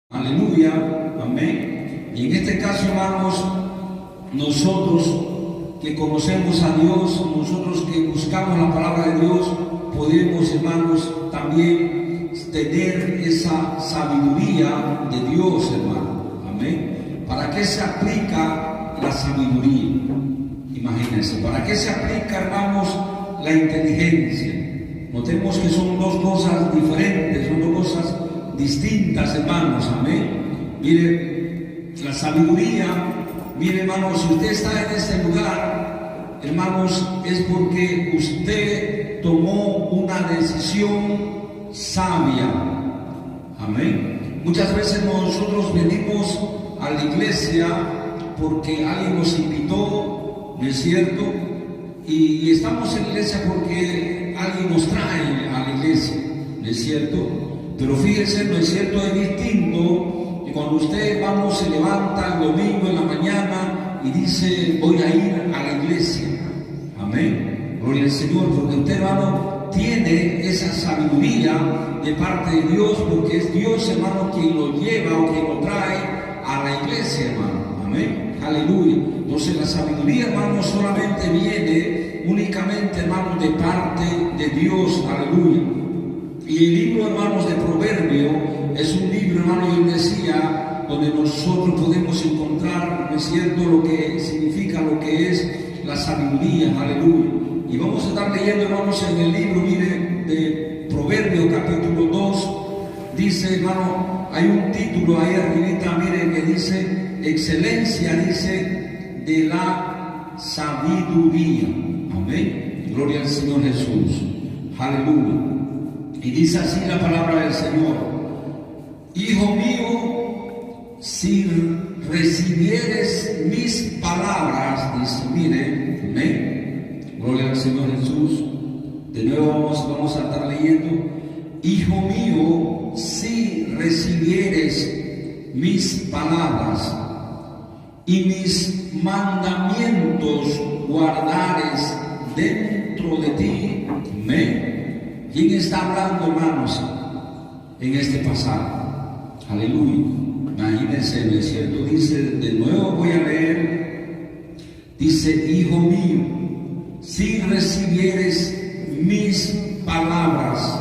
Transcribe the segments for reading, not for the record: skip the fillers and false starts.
Aleluya, amén. Y en este caso, hermanos, nosotros que conocemos a Dios, nosotros que buscamos la palabra de Dios, podemos, hermanos, también tener esa sabiduría de Dios, hermano. Amén. ¿Para qué se aplica la sabiduría? Imagínense, ¿para qué se aplica, hermanos, la inteligencia? Notemos que son dos cosas diferentes, son dos cosas distintas, hermanos. Amén. Mire, la sabiduría, mire, hermanos, si usted está en este lugar, hermanos, es porque usted tomó una decisión sabia. Amén. Muchas veces nosotros venimos a la iglesia porque alguien nos invitó, ¿no es cierto? Y estamos en la iglesia porque alguien nos trae a la iglesia, ¿no es cierto? Pero fíjense, ¿no es cierto? Es distinto que cuando usted, hermano, se levanta el domingo en la mañana y dice, voy a ir a la iglesia. Amén. Gloria al Señor, porque usted, hermano, tiene esa sabiduría de parte de Dios, porque es Dios, hermano, quien lo lleva o quien lo trae a la iglesia, hermano. Amén. Aleluya. Entonces la sabiduría, hermano, solamente viene únicamente, hermano, de parte de Dios. Aleluya. Y el libro, hermanos, de Proverbio es un libro, hermano, yo decía, donde nosotros podemos encontrar, ¿no es cierto?, lo que significa, lo que es la sabiduría. Aleluya. Y vamos a estar leyendo, hermanos, en el libro, mire, de Proverbio capítulo 2, dice, hermano, hay un título ahí arribita, mire, que dice, excelencia, dice, de la sabiduría. Amén. Gloria al Señor Jesús. Aleluya. Y dice así la palabra del Señor: Hijo mío, si recibieres mis palabras, dice, mire, amén. Gloria al Señor Jesús. De nuevo vamos a estar leyendo: Hijo mío, si recibieres mis palabras y mis mandamientos guardares dentro de ti, amén. ¿Quién está hablando, hermanos, en este pasaje? Aleluya. Imagínense, ¿no es cierto? Dice, de nuevo voy a leer, dice, hijo mío, si recibieres mis palabras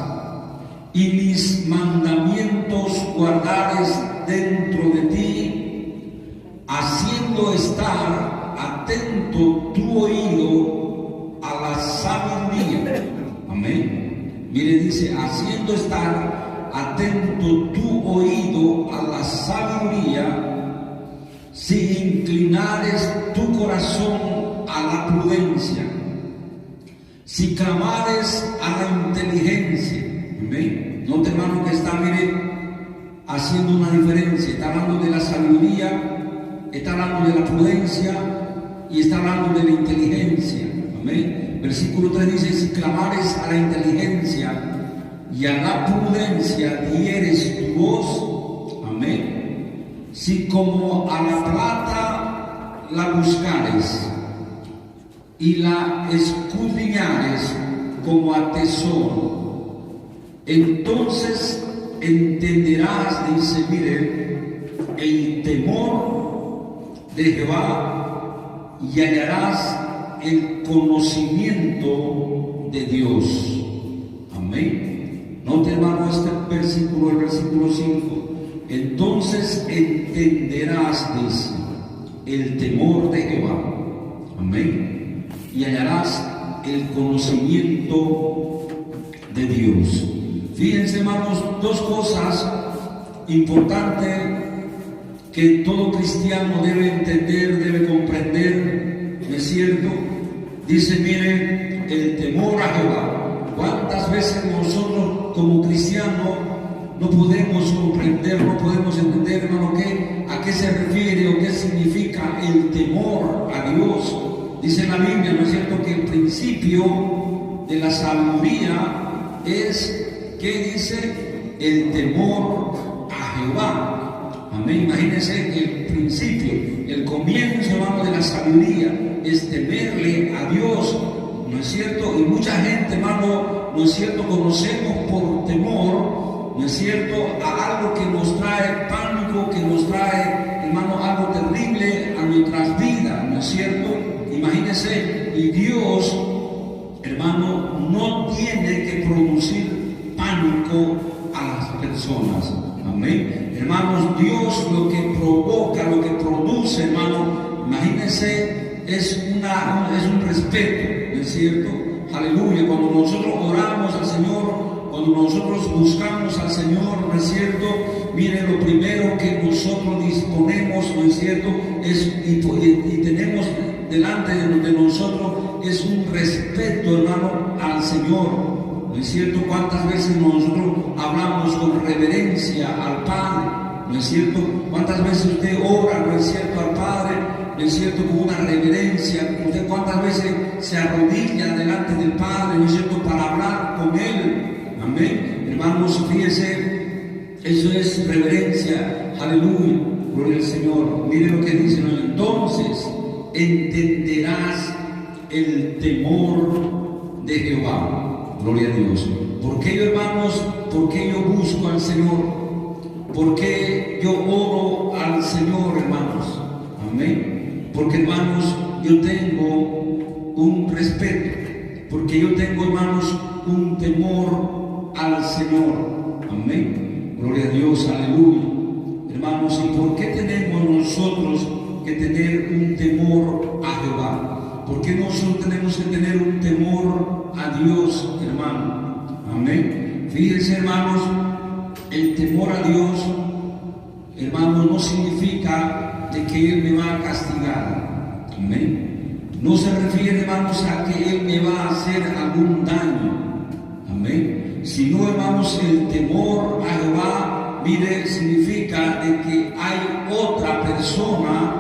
y mis mandamientos guardares dentro de ti, haciendo estar atento tu oído a la sabiduría. Amén. Mire, dice, haciendo estar atento tu oído a la sabiduría, si inclinares tu corazón a la prudencia, si clamares a la inteligencia. Amén. Note, hermano, que está, mire, haciendo una diferencia. Está hablando de la sabiduría, está hablando de la prudencia y está hablando de la inteligencia. Amén. Versículo 3 dice, si clamares a la inteligencia y a la prudencia dieres tu voz, amén. Si como a la plata la buscares y la escudriñares como a tesoro, entonces entenderás, dice, mire, el temor de Jehová y hallarás el conocimiento de Dios. Amén. Note, hermano, este versículo, el versículo 5. Entonces entenderás, dice, el temor de Jehová. Amén. Y hallarás el conocimiento de Dios. Fíjense, hermanos, dos cosas importantes que todo cristiano debe entender, debe comprender, ¿no es cierto? Dice, mire, el temor a Jehová. ¿Cuántas veces nosotros como cristianos no podemos comprender, no podemos entender, hermano, a qué se refiere o qué significa el temor a Dios? Dice la Biblia, ¿no es cierto?, que el principio de la sabiduría es, ¿qué dice? El temor a Jehová. Amén. Imagínense el principio, el comienzo, hermano, de la sabiduría es temerle a Dios, ¿no es cierto? Y mucha gente, hermano, ¿no es cierto?, conocemos por temor, ¿no es cierto?, a algo que nos trae pan personas. Amén. Hermanos, Dios lo que provoca, lo que produce, hermano, imagínense, es un respeto, ¿no es cierto? Aleluya. Cuando nosotros oramos al Señor, cuando nosotros buscamos al Señor, ¿no es cierto? Miren, lo primero que nosotros disponemos, ¿no es cierto? Y tenemos delante de nosotros es un respeto, hermano, al Señor. ¿No es cierto? ¿Cuántas veces nosotros hablamos con reverencia al Padre? ¿No es cierto? ¿Cuántas veces usted ora, no es cierto, al Padre? ¿No es cierto? Con una reverencia. ¿Usted cuántas veces se arrodilla delante del Padre, no es cierto, para hablar con Él? Amén. Hermanos, fíjese, eso es reverencia. Aleluya. Gloria al Señor. Mire lo que dice, ¿no? Entonces entenderás el temor de Jehová. Gloria a Dios. ¿Por qué yo, hermanos? ¿Por qué yo busco al Señor? ¿Por qué yo oro al Señor, hermanos? Amén. Porque, hermanos, yo tengo un respeto. Porque yo tengo, hermanos, un temor al Señor. Amén. Gloria a Dios. Aleluya. Hermanos, ¿y por qué tenemos nosotros que tener un temor a Jehová? ¿Por qué nosotros tenemos que tener un temor a Dios, hermano? Amén. Fíjense, hermanos, el temor a Dios, hermanos, no significa de que Él me va a castigar. Amén. No se refiere, hermanos, a que Él me va a hacer algún daño. Amén. Sino, hermanos, el temor a Jehová, mire, significa de que hay otra persona,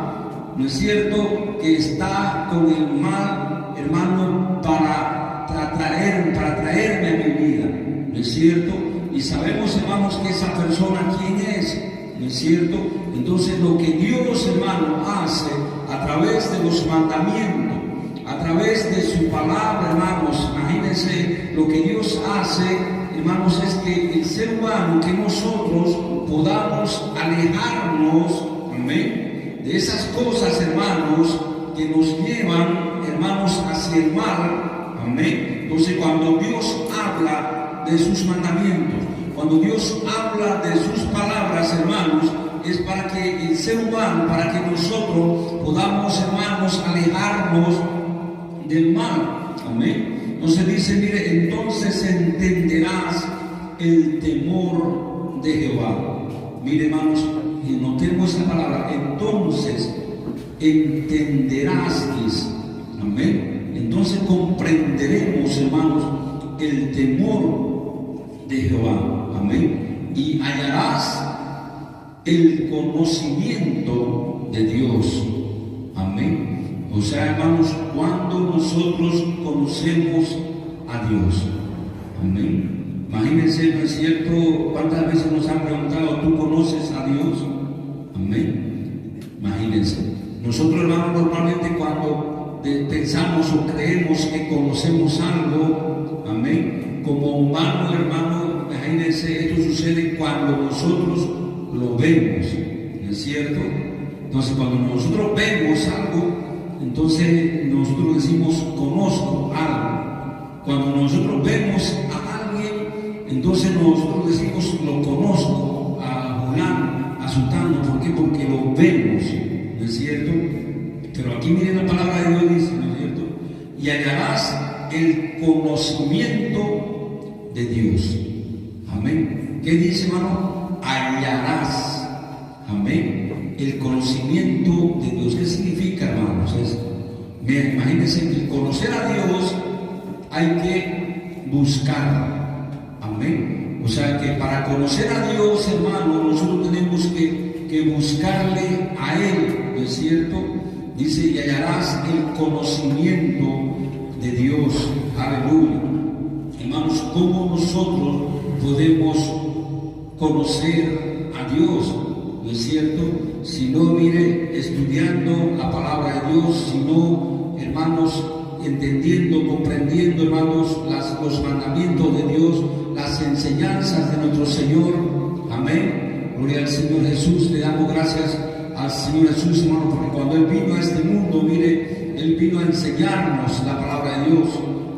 ¿no es cierto?, que está con el mal, hermano, para traerme a mi vida, ¿no es cierto? Y sabemos, hermanos, que esa persona quién es, ¿no es cierto? Entonces lo que Dios, hermano, hace a través de los mandamientos, a través de su palabra, hermanos, imagínense lo que Dios hace, hermanos, es que el ser humano, que nosotros podamos alejarnos, amén, de esas cosas, hermanos, que nos llevan, hermanos, hacia el mal. Amén. Entonces, cuando Dios habla de sus mandamientos, cuando Dios habla de sus palabras, hermanos, es para que el ser humano, para que nosotros podamos, hermanos, alejarnos del mal. Amén. Entonces dice, mire, entonces entenderás el temor de Jehová. Mire, hermanos, y notemos esta palabra, entonces entenderás. Amén. Entonces comprenderemos, hermanos, el temor de Jehová. Amén. Y hallarás el conocimiento de Dios. Amén. O sea, hermanos, cuando nosotros conocemos a Dios. Amén. Imagínense, ¿no es cierto? ¿Cuántas veces nos han preguntado, ¿tú conoces a Dios? Amén. Imagínense. Nosotros, hermanos, normalmente cuando pensamos o creemos que conocemos algo, amén, como humano, hermano, imagínense, esto sucede cuando nosotros lo vemos, ¿no es cierto? Entonces, cuando nosotros vemos algo, entonces nosotros decimos, conozco algo. Cuando nosotros vemos a alguien, entonces nosotros decimos, lo conozco, a Julán, a Sutano. ¿Por qué? Porque lo vemos, ¿no es cierto? Pero aquí miren la palabra de Dios, dice, ¿no es cierto? Y hallarás el conocimiento de Dios. Amén. ¿Qué dice, hermano? Hallarás. Amén. El conocimiento de Dios. ¿Qué significa, hermanos? Imagínense que el conocer a Dios hay que buscar. Amén. O sea que para conocer a Dios, hermano, nosotros tenemos que buscarle a Él, ¿no es cierto? Dice, y hallarás el conocimiento de Dios. Aleluya. Hermanos, ¿cómo nosotros podemos conocer a Dios? ¿No es cierto? Si no, mire, estudiando la palabra de Dios, si no, hermanos, entendiendo, comprendiendo, hermanos, los mandamientos de Dios, las enseñanzas de nuestro Señor. Amén. Gloria al Señor Jesús. Le damos gracias al Señor Jesús, hermano, porque cuando Él vino a este mundo, mire, Él vino a enseñarnos la palabra de Dios.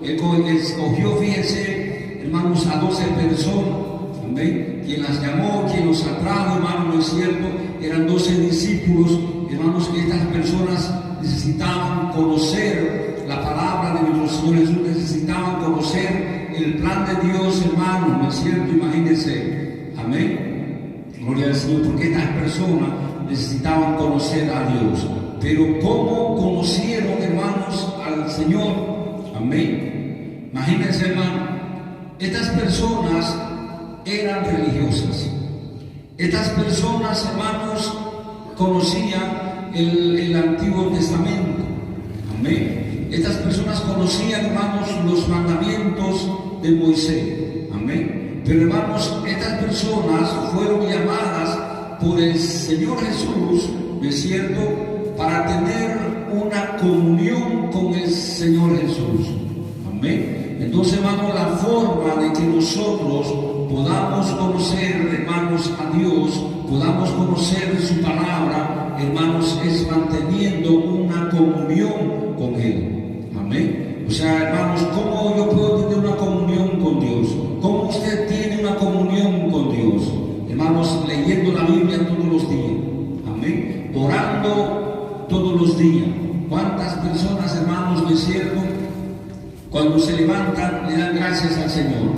Él escogió, fíjense, hermanos, a 12 personas. amén, quien las llamó, quien los atrajo, hermanos, no es cierto, eran 12 discípulos, hermanos, que estas personas necesitaban conocer la palabra de nuestro Señor Jesús, necesitaban conocer el plan de Dios, hermano, ¿no es cierto? Imagínense, amén, gloria al Señor, porque estas personas necesitaban conocer a Dios. Pero ¿cómo conocieron, hermanos, al Señor? Amén. Imagínense, hermano, estas personas eran religiosas. Estas personas, hermanos, conocían el Antiguo Testamento. Amén. Estas personas conocían, hermanos, los mandamientos de Moisés. Amén. Pero, hermanos, estas personas fueron llamadas por el Señor Jesús, ¿no es cierto?, para tener una comunión con el Señor Jesús. Amén. Entonces, hermanos, la forma de que nosotros podamos conocer, hermanos, a Dios, podamos conocer su palabra, hermanos, es manteniendo una comunión con Él. Amén. O sea, hermanos, ¿cómo yo puedo tener una comunión con Dios? ¿Cómo usted tiene una comunión con Dios? Hermanos, leyendo la Biblia todos los días. Amén. Orando todos los días. ¿Cuántas personas, hermanos, no es cierto, cuando se levantan le dan gracias al Señor?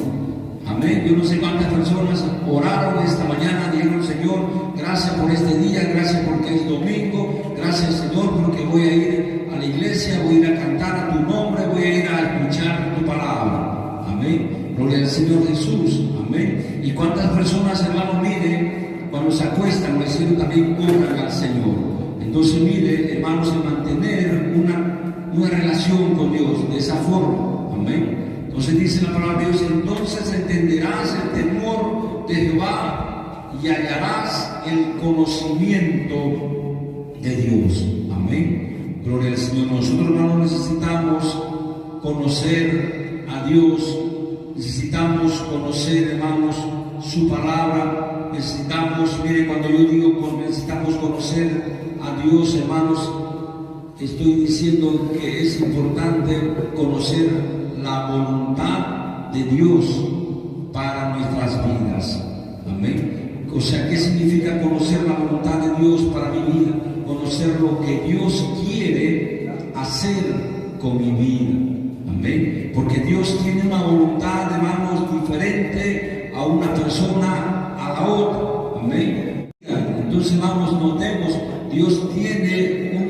Amén. Yo no sé cuántas personas oraron esta mañana, dijeron: Señor, gracias por este día, gracias porque es domingo, gracias, Señor, porque voy a ir a la iglesia, voy a ir a cantar a tu nombre, voy a ir a escuchar tu palabra. Amén. Gloria al Señor Jesús. Amén. Y cuántas personas, hermanos, miren, cuando se acuestan, no es cierto, también oran al Señor. Entonces, mire, hermanos, en mantener una relación con Dios de esa forma. Amén. Entonces dice la palabra de Dios: entonces entenderás el temor de Jehová y hallarás el conocimiento de Dios. Amén. Gloria al Señor. Nosotros, hermanos, necesitamos conocer a Dios, necesitamos conocer, hermanos, su palabra, necesitamos, mire, cuando yo digo necesitamos conocer a Dios, hermanos, estoy diciendo que es importante conocer la voluntad de Dios para nuestras vidas. Amén. O sea, ¿qué significa conocer la voluntad de Dios para mi vida? Conocer lo que Dios quiere hacer con mi vida. Amén. Porque Dios tiene una voluntad, hermanos, diferente a una persona a la otra. Amén. Entonces, vamos, notemos, Dios tiene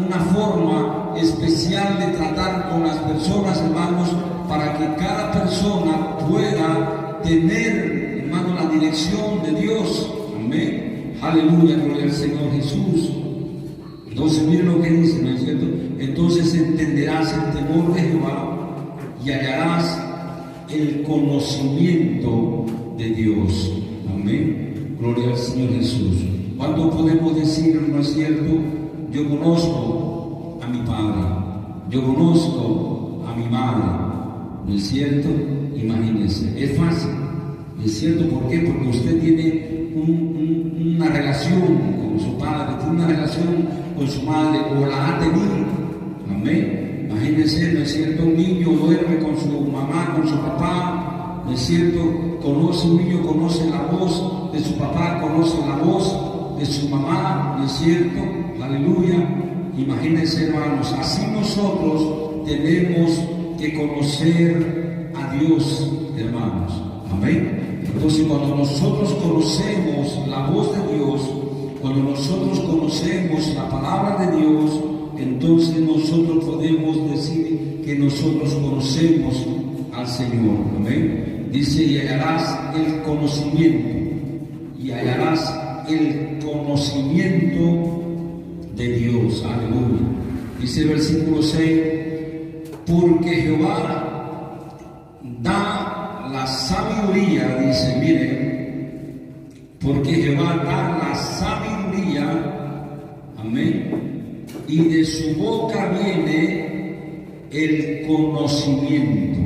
una forma especial de tratar con las personas, hermanos, para que cada persona pueda tener, hermano, la dirección de Dios. Amén. Aleluya, gloria al Señor Jesús. Entonces, miren lo que dice, ¿no es cierto? Entonces entenderás el temor de Jehová y hallarás el conocimiento de Dios. Amén. Gloria al Señor Jesús. ¿Cuánto podemos decir, no es cierto? Yo conozco a mi padre, yo conozco a mi madre, ¿no es cierto? Imagínense, es fácil, ¿no es cierto? ¿Por qué? Porque usted tiene una relación con su padre, tiene una relación con su madre, o la ha tenido. Amén. Imagínense, ¿no es cierto? Un niño duerme con su mamá, con su papá, ¿no es cierto? Un niño conoce la voz de su papá, conoce la voz de su mamá, ¿no es cierto? Aleluya. Imagínense, hermanos, así nosotros tenemos que conocer a Dios, hermanos. Amén. Entonces, cuando nosotros conocemos la voz de Dios, cuando nosotros conocemos la palabra de Dios, entonces nosotros podemos decir que nosotros conocemos al Señor. Amén. Dice: y hallarás el conocimiento, y hallarás el conocimiento de Dios. Aleluya. Dice el versículo 6: porque Jehová da la sabiduría, dice, miren, porque Jehová da la sabiduría, amén, y de su boca viene el conocimiento.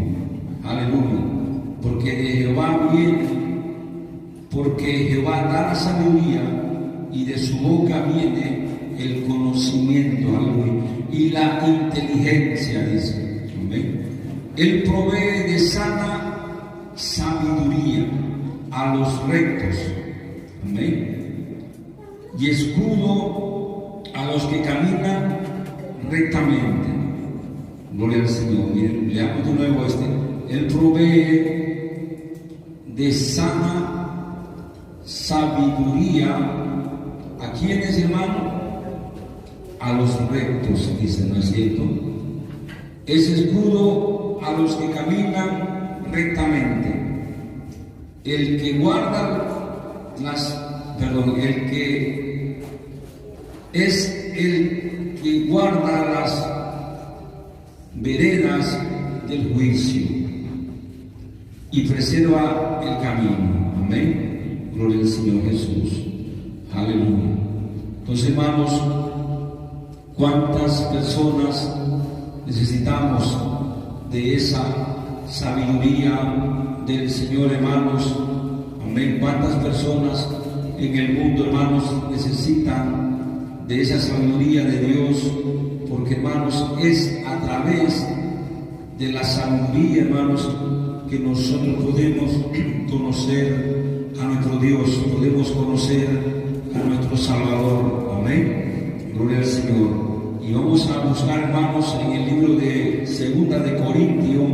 Aleluya. Porque de Jehová viene, porque Jehová da la sabiduría y de su boca viene el conocimiento, aleluya, y la inteligencia, dice. Amén. Él provee de sana sabiduría a los rectos. Amén. Y escudo a los que caminan rectamente. Gloria al Señor. Miren, leamos de nuevo este. Él provee de sana sabiduría. ¿A quiénes, hermano? A los rectos, dice, ¿no es cierto? Es escudo a los que caminan rectamente. El que guarda el que es el que guarda las veredas del juicio y preserva el camino. Amén. Gloria al Señor Jesús. Aleluya. Entonces, hermanos, ¿cuántas personas necesitamos de esa sabiduría del Señor, hermanos? Amén. ¿Cuántas personas en el mundo, hermanos, necesitan de esa sabiduría de Dios? Porque, hermanos, es a través de la sabiduría, hermanos, que nosotros podemos conocer a nuestro Dios, podemos conocer a nuestro Salvador. Amén. Gloria al Señor. Y vamos a buscar, hermanos, en el libro de 2 de Corintios.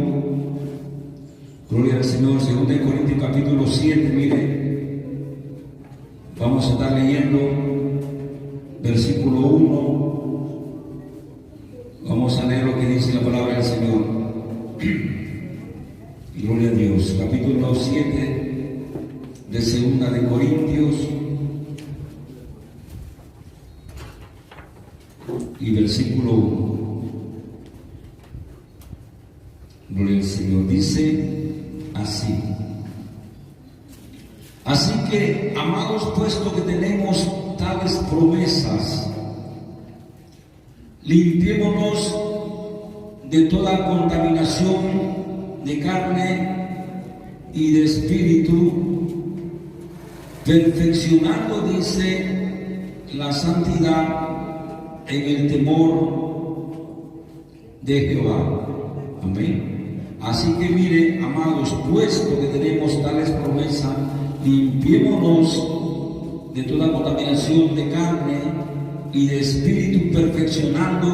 Gloria al Señor. 2 de Corintios capítulo 7, mire. Vamos a estar leyendo versículo 1. Vamos a leer lo que dice la palabra del Señor. Gloria a Dios. Capítulo 7 de 2 de Corintios y versículo 1. Gloria al Señor. Dice así. Así que, amados, puesto que tenemos tales promesas, limpiémonos de toda contaminación de carne y de espíritu, perfeccionando, dice, la santidad en el temor de Jehová. Amén. Así que mire, amados, puesto que tenemos tales promesas, limpiémonos de toda contaminación de carne y de espíritu, perfeccionando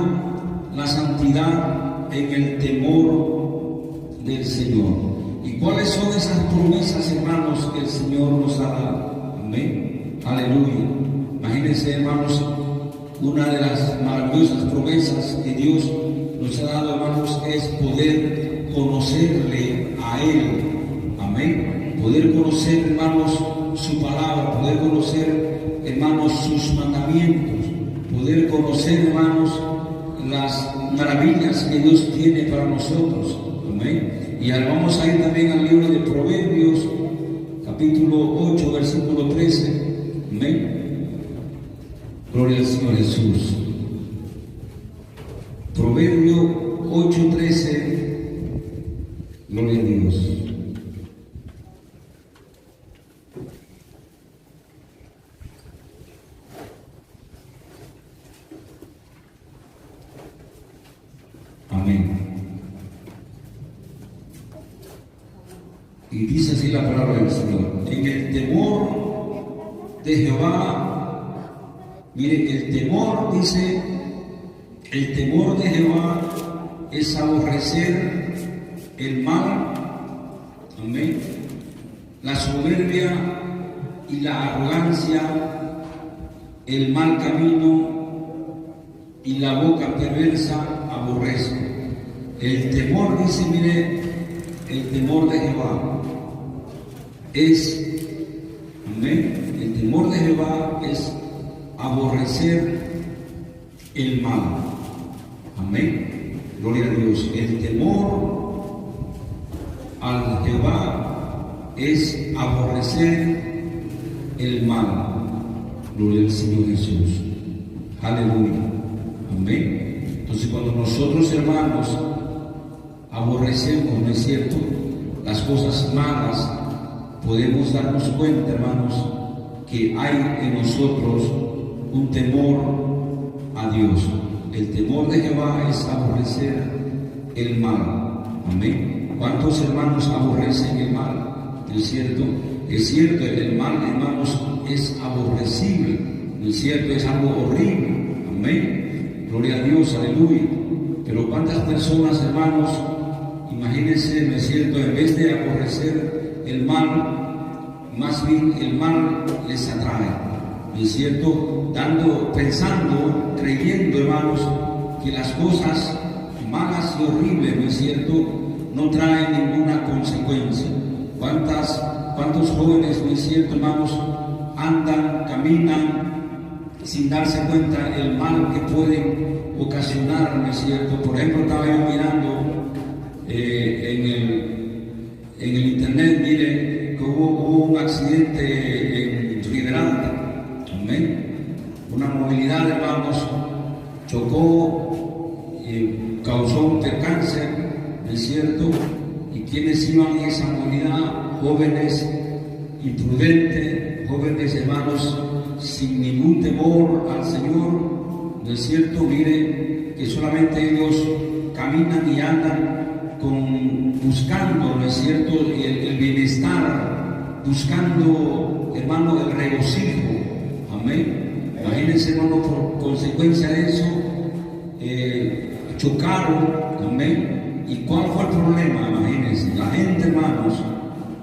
la santidad en el temor del Señor. ¿Y cuáles son esas promesas, hermanos, que el Señor nos ha dado? Amén. Aleluya. Imagínense, hermanos, una de las maravillosas promesas que Dios nos ha dado, hermanos, es poder conocerle a Él. Amén. Poder conocer, hermanos, su palabra, poder conocer, hermanos, sus mandamientos, poder conocer, hermanos, las maravillas que Dios tiene para nosotros. Amén. Y ahora vamos a ir también al libro de Proverbios, capítulo 8, versículo 13. Amén. Gloria al Señor Jesús. Proverbio 8, 13. Gloria a Dios. Amén. Y dice así la palabra del Señor: en el temor de Jehová, mire, el temor, dice, el temor de Jehová es aborrecer el mal. Amén. La soberbia y la arrogancia, el mal camino y la boca perversa aborrezco. El temor, dice, mire, el temor de Jehová es, amén, el temor de Jehová es aborrecer el mal. Amén. Gloria a Dios. El temor al Jehová es aborrecer el mal. Gloria al Señor Jesús. Aleluya. Amén. Entonces, cuando nosotros, hermanos, aborrecemos, ¿no es cierto?, las cosas malas, podemos darnos cuenta, hermanos, que hay en nosotros un temor a Dios. El temor de Jehová es aborrecer el mal. Amén. ¿Cuántos hermanos aborrecen el mal? ¿No es cierto? Es cierto, el mal, hermanos, es aborrecible, ¿no es cierto? Es algo horrible, amén. Gloria a Dios, aleluya. Pero cuántas personas, hermanos, imagínense, ¿no es cierto? En vez de aborrecer el mal, más bien el mal les atrae, ¿no es cierto? Pensando, creyendo, hermanos, que las cosas malas y horribles, ¿no es cierto?, no traen ninguna consecuencia. ¿Cuántos jóvenes, no es cierto, hermanos, andan, caminan sin darse cuenta el mal que pueden ocasionar, ¿no es cierto? Por ejemplo, estaba yo mirando en el internet, mire, que hubo un accidente en Riberalta, amén. Una movilidad, hermanos, chocó, causó un percance, ¿no es cierto? Y quienes iban en esa movilidad, jóvenes imprudentes, jóvenes, hermanos, sin ningún temor al Señor, ¿no es cierto? Mire, que solamente ellos caminan y andan buscando, ¿no es cierto?, el bienestar, buscando, hermano, el regocijo, amén. Imagínense, hermano, por consecuencia de eso, chocaron, amén. ¿Y cuál fue el problema? Imagínense, la gente, hermanos,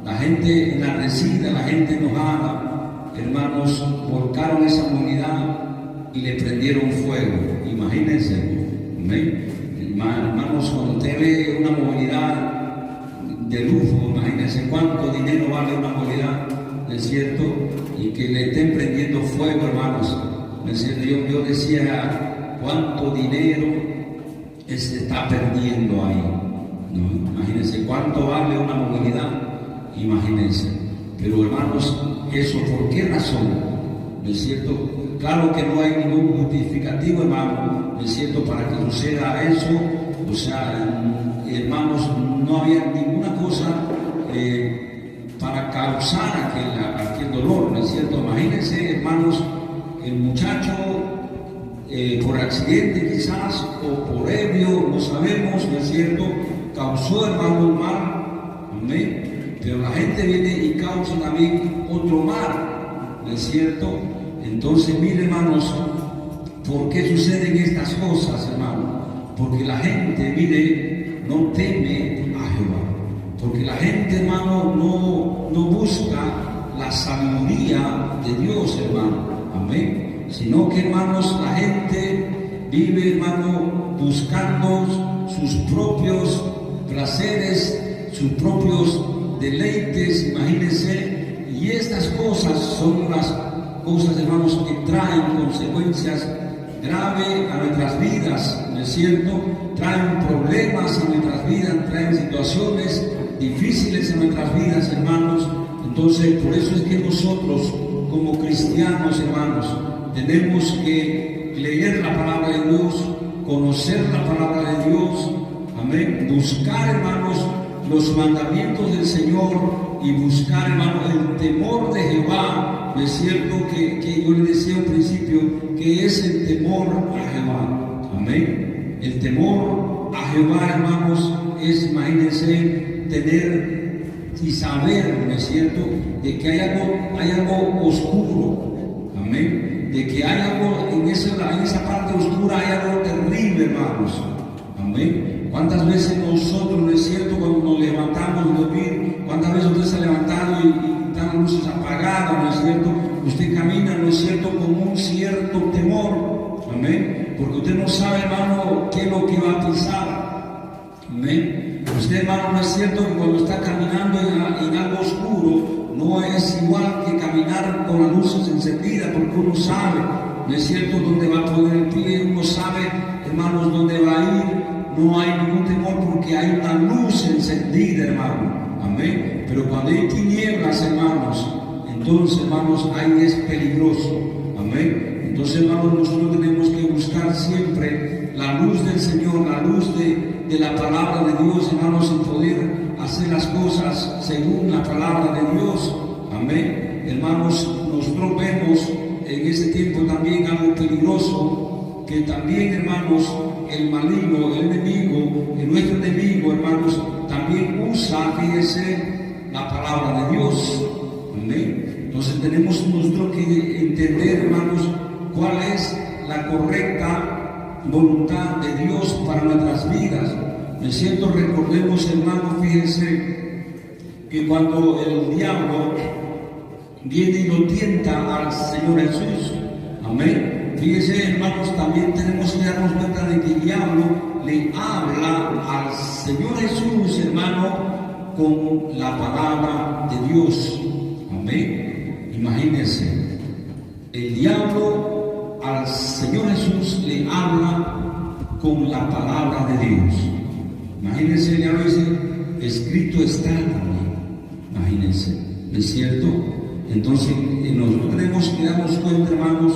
la gente enardecida, la gente enojada, hermanos, volcaron esa movilidad y le prendieron fuego. Imagínense, amén. Hermanos, cuando usted ve una movilidad de lujo, imagínense cuánto dinero vale una movilidad, ¿no es cierto? Y que le estén prendiendo fuego, hermanos, ¿no es cierto? Yo decía, cuánto dinero se está perdiendo ahí, ¿no? Imagínense cuánto vale una movilidad, imagínense. Pero, hermanos, ¿eso por qué razón? ¿No es cierto? Claro que no hay ningún justificativo, hermano, ¿no es cierto?, para que suceda eso. O sea, hermanos, no había ninguna cosa para causar aquel dolor, ¿no es cierto? Imagínense, hermanos, el muchacho por accidente quizás o por ebrio, no sabemos, ¿no es cierto?, causó, hermano, un mal, amén. Pero la gente viene y causa también otro mal, ¿no es cierto? Entonces, mire, hermanos, ¿por qué suceden estas cosas, hermano? Porque la gente, mire, no teme a Jehová. Porque la gente, hermano, no busca la sabiduría de Dios, hermano. Amén. Sino que, hermanos, la gente vive, hermano, buscando sus propios placeres, sus propios deleites, imagínense. Y estas cosas son las cosas, hermanos, que traen consecuencias graves a nuestras vidas, ¿no es cierto? Traen problemas a nuestras vidas, traen situaciones difíciles en nuestras vidas, hermanos. Entonces, por eso es que nosotros, como cristianos, hermanos, tenemos que leer la palabra de Dios, conocer la palabra de Dios, amén, buscar, hermanos, los mandamientos del Señor y buscar, hermano, el temor de Jehová. ¿No es cierto? Que yo le decía al principio que es el temor a Jehová, amén. El temor a Jehová, hermanos, es, imagínense, tener y saber, ¿no es cierto?, de que hay algo oscuro, amén, de que hay algo en esa parte oscura, hay algo terrible, hermanos, amén. ¿Cuántas veces nosotros, no es cierto, cuando nos levantamos de dormir, cuántas veces usted se ha levantado y están las luces apagadas, ¿no es cierto? Usted camina, ¿no es cierto?, con un cierto temor, amén, porque usted no sabe, hermano, qué es lo que va a pisar, amén. Usted, hermano, no es cierto que cuando está caminando en algo oscuro, no es igual que caminar con las luces encendidas, porque uno sabe, ¿no es cierto?, dónde va a poner el pie, uno sabe, hermanos, dónde va a ir. No hay ningún temor porque hay una luz encendida, hermano, amén. Pero cuando hay tinieblas, hermanos, entonces, hermanos, ahí es peligroso, amén. Entonces, hermanos, nosotros tenemos que buscar siempre la luz del Señor, la luz de la palabra de Dios, hermanos, y poder hacer las cosas según la palabra de Dios, amén. Hermanos, nosotros vemos en este tiempo también algo peligroso, que también, hermanos, el maligno, el enemigo, nuestro enemigo, hermanos, también usa, fíjese, la palabra de Dios, Amén. Entonces tenemos nosotros que entender, hermanos, cuál es la correcta voluntad de Dios para nuestras vidas. ¿No es cierto? Recordemos, hermanos, fíjense que cuando el diablo viene y lo tienta al Señor Jesús, amén. Fíjense, hermanos, también tenemos que darnos cuenta de que el diablo le habla al Señor Jesús, hermano, con la palabra de Dios. Amén. Imagínense, el diablo al Señor Jesús le habla con la palabra de Dios. Imagínense, el diablo dice, escrito está también. Imagínense, ¿no es cierto? Entonces, nosotros tenemos que darnos cuenta, hermanos,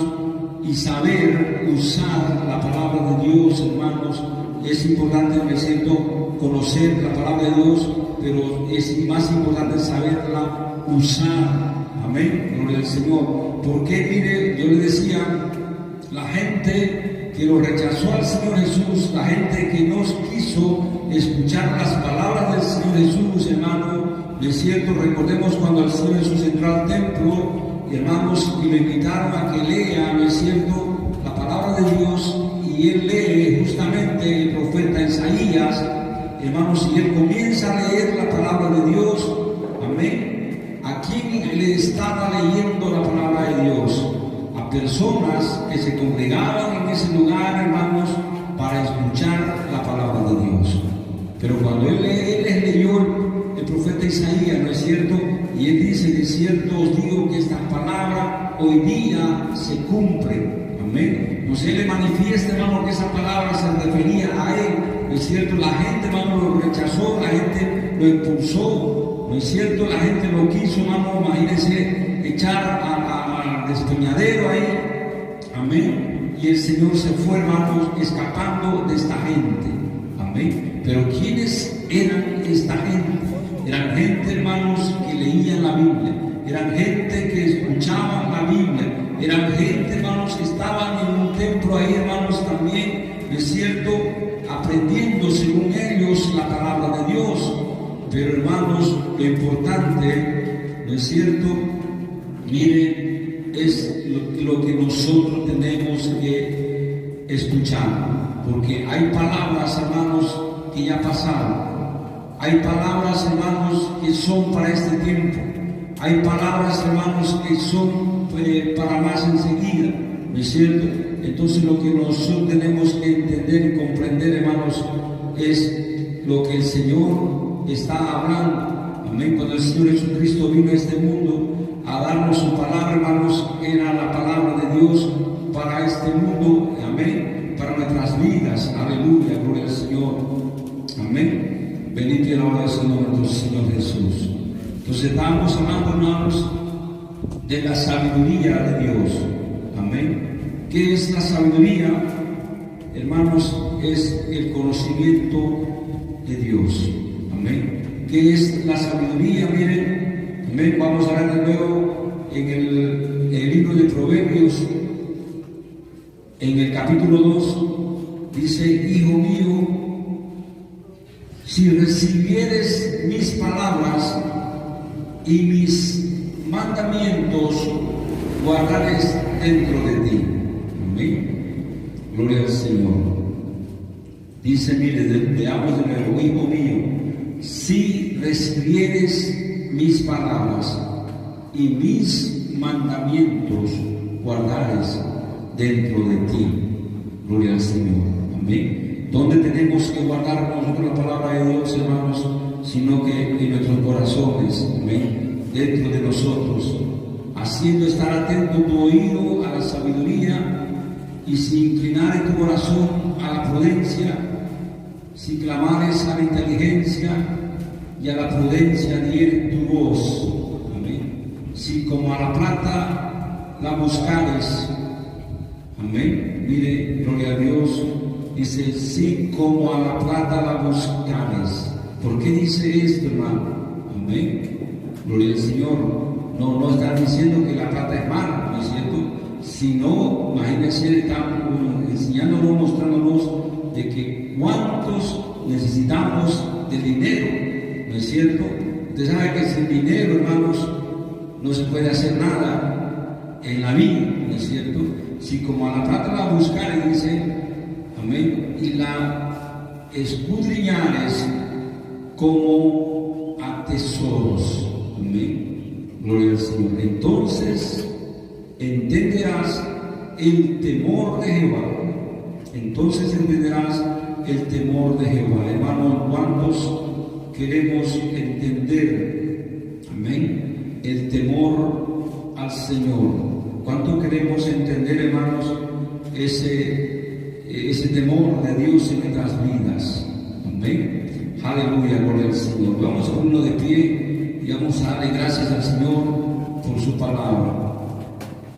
y saber usar la palabra de Dios, hermanos. Es importante, ¿no es cierto?, conocer la palabra de Dios, pero es más importante saberla usar. Amén, gloria al Señor. Porque, mire, yo le decía, la gente que lo rechazó al Señor Jesús, la gente que no quiso escuchar las palabras del Señor Jesús, hermano, ¿no es cierto? Recordemos cuando el Señor Jesús entró al templo, hermanos, y le invitaron a que lea, ¿no es cierto?, la palabra de Dios, y él lee justamente el profeta Isaías, hermanos, y él comienza a leer la palabra de Dios. Amén. ¿A quién le estaba leyendo la palabra de Dios? A personas que se congregaban en ese lugar, hermanos, para escuchar la palabra de Dios. Pero cuando él les leyó el profeta Isaías, ¿no es cierto?, y él dice, de cierto os digo que esta palabra hoy día se cumple. Amén. Entonces él le manifiesta, hermano, que esa palabra se refería a él. ¿No es cierto? La gente, hermano, lo rechazó, la gente lo impulsó. ¿No es cierto? La gente lo quiso, hermano, imagínense, echar al despeñadero ahí. Amén. Y el Señor se fue, hermanos, escapando de esta gente. Amén. Pero ¿quiénes eran esta gente? Eran gente, hermanos, que leían la Biblia. Eran gente que escuchaban la Biblia. Eran gente, hermanos, que estaban en un templo ahí, hermanos, también, ¿no es cierto?, aprendiendo según ellos la palabra de Dios. Pero, hermanos, lo importante, ¿no es cierto?, mire, es lo que nosotros tenemos que escuchar. Porque hay palabras, hermanos, que ya pasaron. Hay palabras, hermanos, que son para este tiempo. Hay palabras, hermanos, que son para más enseguida, ¿no es cierto? Entonces lo que nosotros tenemos que entender y comprender, hermanos, es lo que el Señor está hablando. Amén. Cuando el Señor Jesucristo vino a este mundo a darnos su palabra, hermanos, era la palabra de Dios para este mundo. Amén. Para nuestras vidas. Aleluya. Gloria al Señor. Amén. Bendito y alabado el Señor, nuestro Señor Jesús. Entonces estamos hablando, hermanos, de la sabiduría de Dios. Amén. ¿Qué es la sabiduría? Hermanos, es el conocimiento de Dios. Amén. ¿Qué es la sabiduría? Miren, amén. Vamos a ver de nuevo en el libro de Proverbios, en el capítulo 2, dice, hijo mío, si recibieres mis palabras y mis mandamientos guardares dentro de ti. Amén. Gloria al Señor. Dice, mire, veamos de nuevo, hijo mío, si recibieres mis palabras y mis mandamientos guardares dentro de ti. Gloria al Señor. Amén. ¿Dónde tenemos que guardar nosotros la palabra de Dios, hermanos? Sino que en nuestros corazones. Amén. Dentro de nosotros, haciendo estar atento tu oído a la sabiduría, y si inclinar tu corazón a la prudencia, si clamares a la inteligencia y a la prudencia diere tu voz. Amén. Si como a la plata la buscares. Amén. Mire, gloria a Dios. Dice, si como a la plata la buscares. ¿Por qué dice esto, hermano? Amén. Gloria al Señor. No está diciendo que la plata es mala, ¿no es cierto? Sino, imagínense, estamos enseñándonos, mostrándonos de que cuántos necesitamos de dinero, ¿no es cierto? Usted sabe que sin dinero, hermanos, no se puede hacer nada en la vida, ¿no es cierto? Si como a la plata la buscar, dice, amén, y la escudriñares como a tesoros, amén, gloria al Señor. Entonces entenderás el temor de Jehová. Entonces entenderás el temor de Jehová. Hermanos, ¿cuántos queremos entender, amén, el temor al Señor? ¿Cuánto queremos entender, hermanos, ese temor de Dios en nuestras vidas? Amén. Aleluya, gloria al Señor. Vamos a ponernos de pie y vamos a darle gracias al Señor por su palabra.